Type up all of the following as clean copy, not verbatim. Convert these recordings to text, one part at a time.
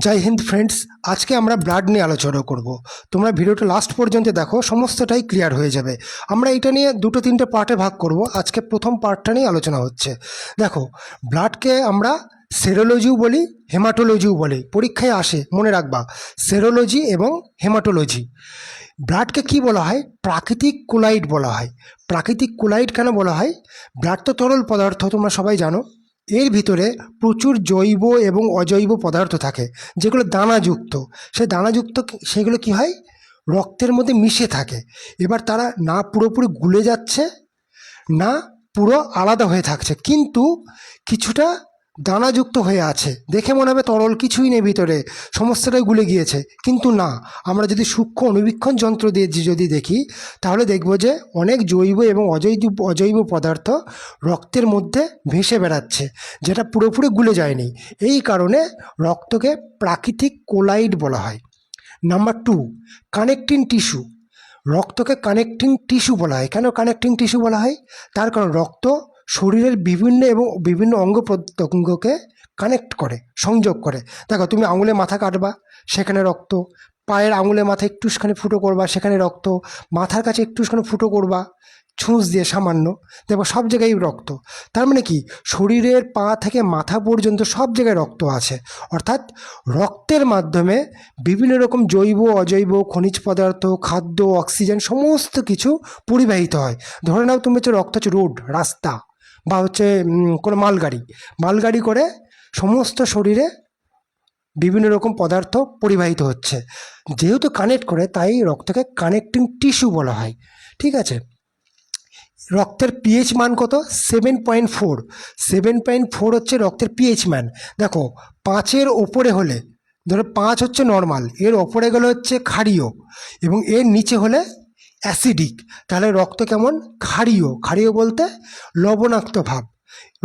জয় Hind friends, আজকে আমরা blood নিয়ে আলোচনা করব। তোমরা ভিডিওটা লাস্ট পর্যন্ত দেখো, সমস্তটাই ক্লিয়ার হয়ে যাবে। আমরা এটা নিয়ে দুটো তিনটে পার্টে ভাগ করব। আজকে প্রথম পার্টটা নিয়ে আলোচনা হচ্ছে। দেখো, ব্লাডকে আমরা সেরোলজিও বলি, হেমাটোলজিও বলি। পরীক্ষায় আসে, মনে রাখবা, সেরোলজি এবং হেমাটোলজি। ব্লাডকে কি বলা হয়? প্রাকৃতিক কোলাইড বলা হয়। প্রাকৃতিক কোলাইড কেন বলা হয়? ব্লাড তো তরল পদার্থ, তোমরা সবাই জানো। এর ভিতরে প্রচুর জৈব এবং অজৈব পদার্থ থাকে, যেগুলো দানাযুক্ত। সেই দানাযুক্ত সেগুলো কি হয়? রক্তের মধ্যে মিশে থাকে। এবার তারা না পুরোপুরি গুলে যাচ্ছে, না পুরো আলাদা হয়ে থাকছে, কিন্তু কিছুটা দানাযুক্ত হয়ে আছে। দেখে মনে হবে তরল, কিছুই নেই ভিতরে, সমস্তটাই গুলে গিয়েছে, কিন্তু না। আমরা যদি সূক্ষ্ম অনুবীক্ষণ যন্ত্র দিয়ে যদি দেখি, তাহলে দেখব যে অনেক জৈব এবং অজৈব পদার্থ রক্তের মধ্যে ভেসে বেড়াচ্ছে, যেটা পুরোপুরি গুলে যায়নি। এই কারণে রক্তকে প্রাকৃতিক কোলাইড বলা হয়। Number 2, connecting tissue. রক্তকে কানেক্টিং টিস্যু বলা হয়। কেন কানেক্টিং টিস্যু বলা হয়? তার কারণ রক্ত শরীরের বিভিন্ন অঙ্গ প্রত্যঙ্গকে কানেক্ট করে, সংযোগ করে। দেখো, তুমি আঙুলে মাথা কাটবা, সেখানে রক্ত। পায়ের আঙুলে মাথা একটুখানি ফুটো করবা, সেখানে রক্ত। মাথার কাছে একটুখানি ফুটো করবা ছুঁচ দিয়ে সামান্য, দেখো সব জায়গায় রক্ত। তার মানে কি, শরীরের পা থেকে মাথা পর্যন্ত সব জায়গায় রক্ত আছে। অর্থাৎ রক্তের মাধ্যমে বিভিন্ন রকম জৈব অজৈব খনিজ পদার্থ, খাদ্য, অক্সিজেন সমস্ত কিছু পরিবাহিত হয়। ধরে নাও তুমি হচ্ছে রক্ত হচ্ছে রোড, রাস্তা, বা হচ্ছে কোনো মালগাড়ি করে সমস্ত শরীরে বিভিন্ন রকম পদার্থ পরিবাহিত হচ্ছে। যেহেতু কানেক্ট করে, তাই রক্তকে কানেক্টিং টিস্যু বলা হয়। ঠিক আছে। রক্তের পিএইচ মান কত? 7.4। 7.4 হচ্ছে রক্তের পিএইচ মান। দেখো, 5-এর ওপরে হলে, ধরো 5 হচ্ছে নর্মাল, এর ওপরে গেলে হচ্ছে ক্ষারীয়, এবং এর নিচে হলে অ্যাসিডিক। তাহলে রক্ত কেমন? ক্ষারীয়। ক্ষারীয় বলতে লবণাক্ত ভাব।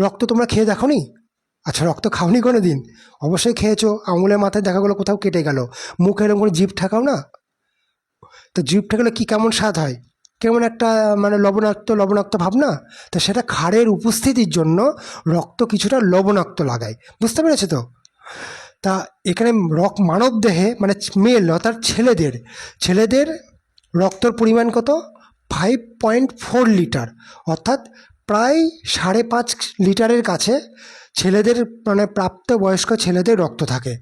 রক্ত তোমরা খেয়ে দেখো নি? আচ্ছা, রক্ত খাওনি কোনো দিন? অবশ্যই খেয়েছো। আঙুলের মাথায় দেখা গেলো কোথাও কেটে গেল, মুখে এরকম করে জিভ ঠেকাও না? তো জিভ ঠেকালে কি কেমন স্বাদ হয়? কেমন একটা মানে লবণাক্ত লবণাক্ত ভাব না? তো সেটা ক্ষারের উপস্থিতির জন্য রক্ত কিছুটা লবণাক্ত লাগায়। বুঝতে পেরেছো তো? তা এখানে মানব দেহে মানে মেল অর্থাৎ ছেলেদের রক্তর পরিমাণ কত? 5.4 লিটার, অর্থাৎ প্রায় 5.5 লিটারের কাছে ছেলেদের মানে প্রাপ্তবয়স্ক ছেলেদের রক্ত থাকে।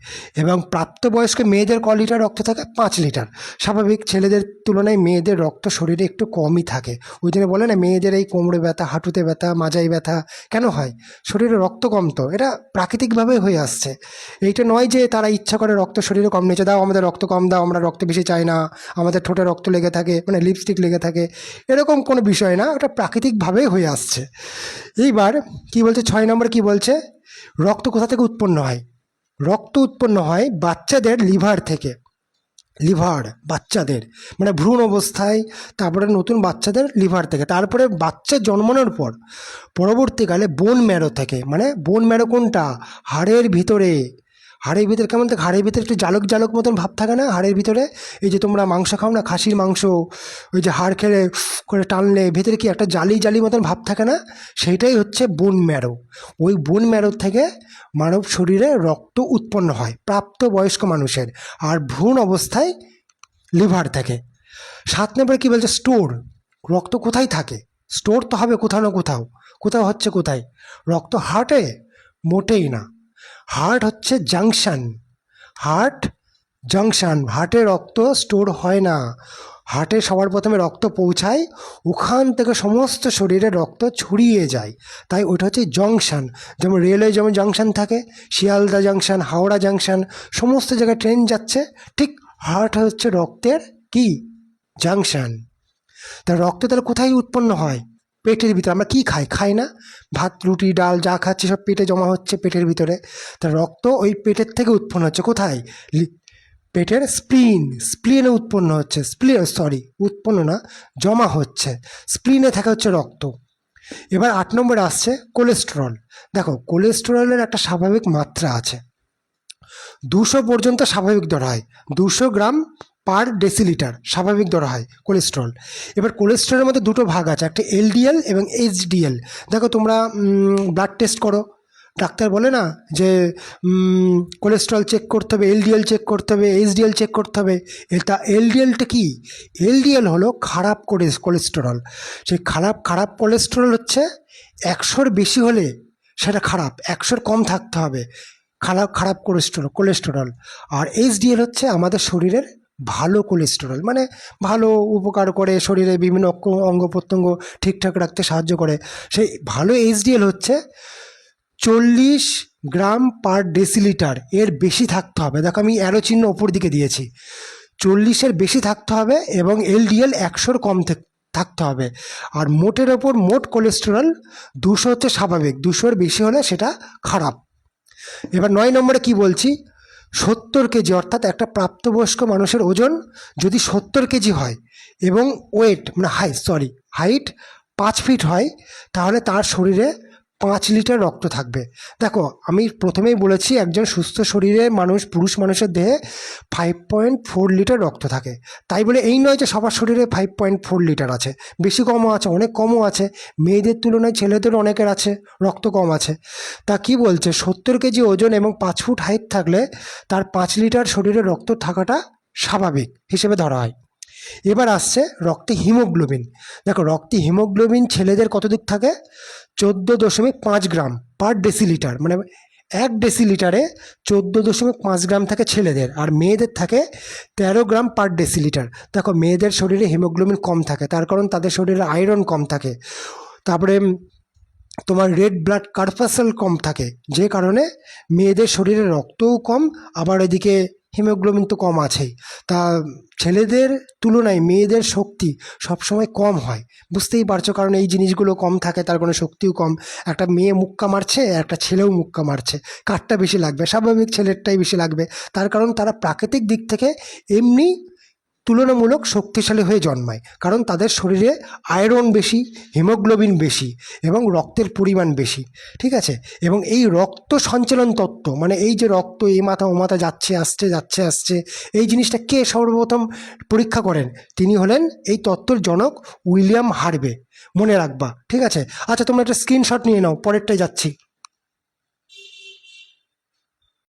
এবং প্রাপ্তবয়স্ক মেয়েদের ক লিটার রক্ত থাকে? 5 লিটার। স্বাভাবিক, ছেলেদের তুলনায় মেয়েদের রক্ত শরীরে একটু কমই থাকে। ওই জন্য বলে না, মেয়েদের এই কোমরে ব্যথা, হাঁটুতে ব্যথা, মাজায় ব্যথা কেন হয়? শরীরে রক্ত কম, তো এটা প্রাকৃতিকভাবে হয়ে আসছে। এইটা নয় যে তারা ইচ্ছা করে রক্ত শরীরে কম নিয়েছে, দাও আমাদের রক্ত কম দাও, আমরা রক্ত বেশি চাই না, আমাদের ঠোঁটে রক্ত লেগে থাকে, মানে লিপস্টিক লেগে থাকে, এরকম কোনো বিষয় না। ওটা প্রাকৃতিকভাবেই হয়ে আসছে। এইবার কি বলছে, 6 নম্বর কি বলছে? রক্ত কোথা থেকে উৎপন্ন হয়? রক্ত উৎপন্ন হয় বাচ্চাদের লিভার থেকে। বাচ্চাদের মানে ভ্রূণ অবস্থায়, তারপরে নতুন বাচ্চাদের লিভার থেকে, তারপরে বাচ্চা জন্মানোর পর পরবর্তীকালে বোন ম্যারো থেকে। মানে বোন ম্যারো কোনটা? হাড়ের ভিতরে। হাড়ের ভিতরে কেমন থাকে? হাড়ের ভিতরে একটু জালক জালক মতন ভাব থাকে না হাড়ের ভিতরে? এই যে তোমরা মাংস খাও না, খাসির মাংস, ওই যে হাড় খেলে করে টানলে ভেতরে কি একটা জালি জালি মতন ভাব থাকে না? সেইটাই হচ্ছে বোন ম্যারো। ওই বোন ম্যারো থেকে মানব শরীরে রক্ত উৎপন্ন হয় প্রাপ্তবয়স্ক মানুষের, আর ভ্রূণ অবস্থায় লিভার থেকে। 7 নম্বরে কি বলছে? স্টোর। রক্ত কোথায় থাকে? স্টোর তো হবে কোথাও না কোথাও। কোথাও হচ্ছে কোথায়? রক্ত হার্টে? মোটেই না। হার্ট হচ্ছে জাংশন। হার্টে রক্ত স্টোর হয় না। হার্টে সবার প্রথমে রক্ত পৌঁছায়, ওখান থেকে সমস্ত শরীরে রক্ত ছড়িয়ে যায়। তাই ওটা হচ্ছে জংশন। যেমন রেলওয়ে যেমন জাংশন থাকে, শিয়ালদা জাংশন, হাওড়া জাংশন, সমস্ত জায়গায় ট্রেন যাচ্ছে, ঠিক হার্ট হচ্ছে রক্তের কি? জাংশন। তা রক্ত তাহলে কোথায় উৎপন্ন হয়? পেটের ভিতরে। আমরা কি খাই না? ভাত, রুটি, ডাল যা খাচ্ছি সব পেটে জমা হচ্ছে, পেটের ভিতরে। তা রক্ত ওই পেটের থেকে উৎপন্ন হচ্ছে। কোথায়? পেটের স্প্লিনে উৎপন্ন হচ্ছে। উৎপন্ন না, জমা হচ্ছে। স্প্লিনে থাকে হচ্ছে রক্ত। এবার 8 নম্বরে আসছে কোলেস্টেরল। দেখো, কোলেস্টেরলের একটা স্বাভাবিক মাত্রা আছে, 200 পর্যন্ত স্বাভাবিক ধরা হয়। 200 গ্রাম পার ডেসিলিটার স্বাভাবিক ধরা হয় কোলেস্টেরল। এবার কোলেস্টেরলের মধ্যে দুটো ভাগ আছে, একটা এলডিএল এবং এইচডিএল। দেখো তোমরা ব্লাড টেস্ট করো, ডাক্তার বলে না যে কোলেস্ট্রল চেক করতে হবে, এলডিএল চেক করতে হবে, এইচডিএল চেক করতে হবে। এটা এলডিএলটা কি? এলডিএল হলো খারাপ কোলেস্টেরল। সেই খারাপ কোলেস্টেরল হচ্ছে 100-র বেশি হলে সেটা খারাপ, 100-র কম থাকতে হবে খারাপ কোলেস্টেরল। আর এইচডিএল হচ্ছে আমাদের শরীরের ভালো কোলেস্টেরল, মানে ভালো উপকার করে, শরীরে বিভিন্ন অঙ্গ প্রত্যঙ্গ ঠিকঠাক রাখতে সাহায্য করে। সেই ভালো এইচডিএল হচ্ছে 40 গ্রাম পার ডেসিলিটার, এর বেশি থাকতে হবে। দেখো আমি অ্যারো চিহ্ন ওপর দিকে দিয়েছি, 40-এর বেশি থাকতে হবে এবং এলডিএল 100-র কম থাকতে হবে। আর মোটের ওপর মোট কোলেস্টেরল 200 হচ্ছে স্বাভাবিক, 200-এর বেশি হলে সেটা খারাপ। এবার 9 নম্বরে কি বলছি, 70 কেজি, অর্থাৎ একটা প্রাপ্তবয়স্ক মানুষের ওজন যদি 70 কেজি হয় এবং ওয়েট মানে হাইট 5 ফিট হয়, তাহলে তার শরীরে 5 লিটার রক্ত থাকবে। দেখো আমি প্রথমেই বলেছি একজন সুস্থ শরীরের পুরুষ মানুষের দেহে 5.4 লিটার রক্ত থাকে। তাই বলে এই নয় যে সবার শরীরে 5.4 লিটার আছে, বেশি কমও আছে, অনেক কমও আছে। মেয়েদের তুলনায় ছেলেদের অনেকের আছে রক্ত কম আছে। তা কি বলছে, 70 কেজি ওজন এবং 5 ফুট হাইট থাকলে তার 5 লিটার শরীরে রক্ত থাকাটা স্বাভাবিক হিসেবে ধরা হয়। এবার আসছে রক্তে হিমোগ্লোবিন। দেখো রক্তে হিমোগ্লোবিন ছেলেদের কতদিক থাকে, 14.5 গ্রাম পার ডেসিলিটার, মানে 1 ডেসিলিটারে 14.5 গ্রাম থাকে ছেলেদের, আর মেয়েদের থাকে 13 গ্রাম পার ডেসিলিটার। দেখো মেয়েদের শরীরে হিমোগ্লোবিন কম থাকে, তার কারণ তাদের শরীরে আয়রন কম থাকে। তারপরে তোমার রেড ব্লাড কর্পাসেল কম থাকে, যে কারণে মেয়েদের শরীরে রক্তও কম, আবার এদিকে হিমোগ্লোবিন তো কম আছেই। তা ছেলেদের তুলনায় মেয়েদের শক্তি সবসময় কম হয়, বুঝতেই পারছো, কারণ এই জিনিসগুলো কম থাকে, তার কোনো শক্তিও কম। একটা মেয়ে মুক্কা মারছে, একটা ছেলেও মুক্কা মারছে, কারটা বেশি লাগবে? স্বাভাবিক ছেলেরটাই বেশি লাগবে। তার কারণ তারা প্রাকৃতিক দিক থেকে এমনি তুলনামূলক শক্তিশালী হয়ে জন্মায়, কারণ তাদের শরীরে আয়রন বেশি, হিমোগ্লোবিন বেশি এবং রক্তের পরিমাণ বেশি। ঠিক আছে? এবং এই রক্ত সঞ্চালন তত্ত্ব, মানে এই যে রক্ত এই মাথা ও মাথা যাচ্ছে আসছে, এই জিনিসটা কে সর্বপ্রথম পরীক্ষা করেন? তিনি হলেন এই তত্ত্বর জনক উইলিয়াম হার্ভে। মনে রাখবা, ঠিক আছে? আচ্ছা তোমরা একটা স্ক্রিনশট নিয়ে নাও, পরেরটাই যাচ্ছি।